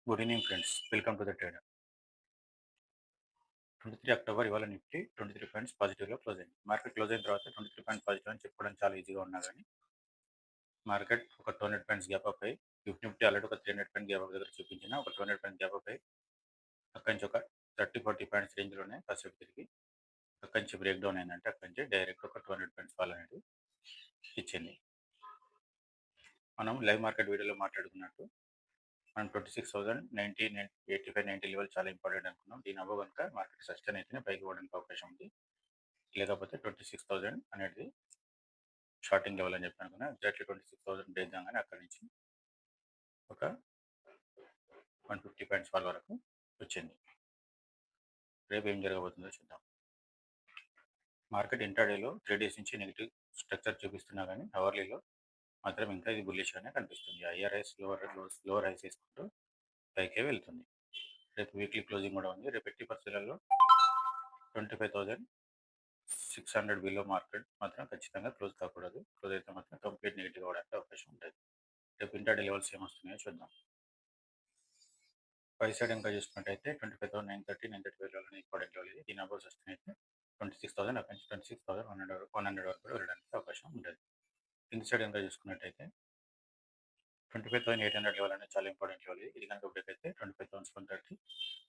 Good evening friends. Welcome to the trader. 23 October ఇవాళ Nifty 23 points పాజిటివ్‌లో close అయింది. Market close అయిన తర్వాత 23 points positive అని చెప్పుకోవడం చాలా ఈజీగా ఉన్నా గానీ, మార్కెట్ ఒక 200 పాయింట్స్ గ్యాప్ అప్ అయ్యి, నిఫ్టీ ఆల్రెడీ ఒక 300 పాయింట్ గ్యాప్ అప్ దగ్గర చూపించిన ఒక 200 పాయింట్ గ్యాప్ అప్ అయ్యి, అక్కడి నుంచి ఒక 30, 40 పాయింట్స్ రేంజ్‌లోనే కాసేపు తిరిగి, అక్కడి నుంచి బ్రేక్ డౌన్ అయిందంటే అక్కడి నుంచి డైరెక్ట్ ఒక 200 పాయింట్స్ ఫాల్ అనేది ఇచ్చింది. మనం లైవ్ మార్కెట్ వీడియోలో మాట్లాడుకున్నట్టు మనం 26,090, 85, 90 లెవెల్ చాలా ఇంపార్టెంట్ అనుకున్నాం. దీని అబోవ్ కనుక మార్కెట్ సస్టైన్ అయితేనే పైకి పోవడానికి అవకాశం ఉంది. లేకపోతే 26,000 అనేది షార్టింగ్ లెవెల్ అని చెప్పి అనుకున్నా. ఎగ్జాక్ట్లీ 26,000 బ్రేక్ కాగానే అక్కడి నుంచి ఒక 150 పాయింట్స్ ఫాల్ వరకు వచ్చింది. రేపు ఏం జరగబోతుందో చూద్దాం. మార్కెట్ ఇంట్రాడేలో 3 డేస్ నుంచి నెగిటివ్ స్ట్రక్చర్ చూపిస్తున్నా కానీ అవర్లీలో మాత్రం ఇంకా ఇది బుల్లిష్గానే కనిపిస్తుంది. ఐఆర్ఎస్ లోవర్ హైస్ వేసుకుంటూ పైకే వెళ్తుంది. రేపు వీక్లీ క్లోజింగ్ కూడా ఉంది. రేపు ఎట్టి పరిస్థితులలో 25,600 బిలో మార్కెట్ మాత్రం ఖచ్చితంగా క్లోజ్ కాకూడదు. క్లోజ్ అయితే మాత్రం కంప్లీట్ నెగిటివ్ అవడానికి అవకాశం ఉంటుంది. రేపు ఇంటర్డే లెవెల్స్ ఏమొస్తున్నాయో చూద్దాం. పై సైడ్ ఇంకా చూసుకున్నట్టయితే 25,930, 935 లెవెల్ ఇంపార్టెంట్ లెవెల్ ఇది. దీని అబౌవ్ సస్టైన్ అయితే 26,000 అక్కడి నుంచి 26,100 వరకు కూడా వెళ్ళడానికి అవకాశం ఉంటుంది. కింది సైడ్ ఇంకా చూసుకున్నట్టయితే 25,800 లెవెల్ అనేది చాలా ఇంపార్టెంట్ లెవెల్ ఇది. ఇది కనుక బ్రేక్ అయితే 25,130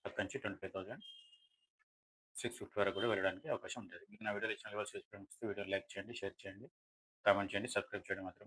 అక్కడి నుంచి 25,650 వరకు కూడా వెళ్ళడానికి అవకాశం ఉంటుంది. మీకు నా వీడియోలో ఇచ్చిన లెవెల్స్ ఫ్రెండ్స్ వీడియో లైక్ చేయండి, షేర్ చేయండి, కామెంట్ చేయండి, సబ్స్క్రైబ్ చేయడం మాత్రం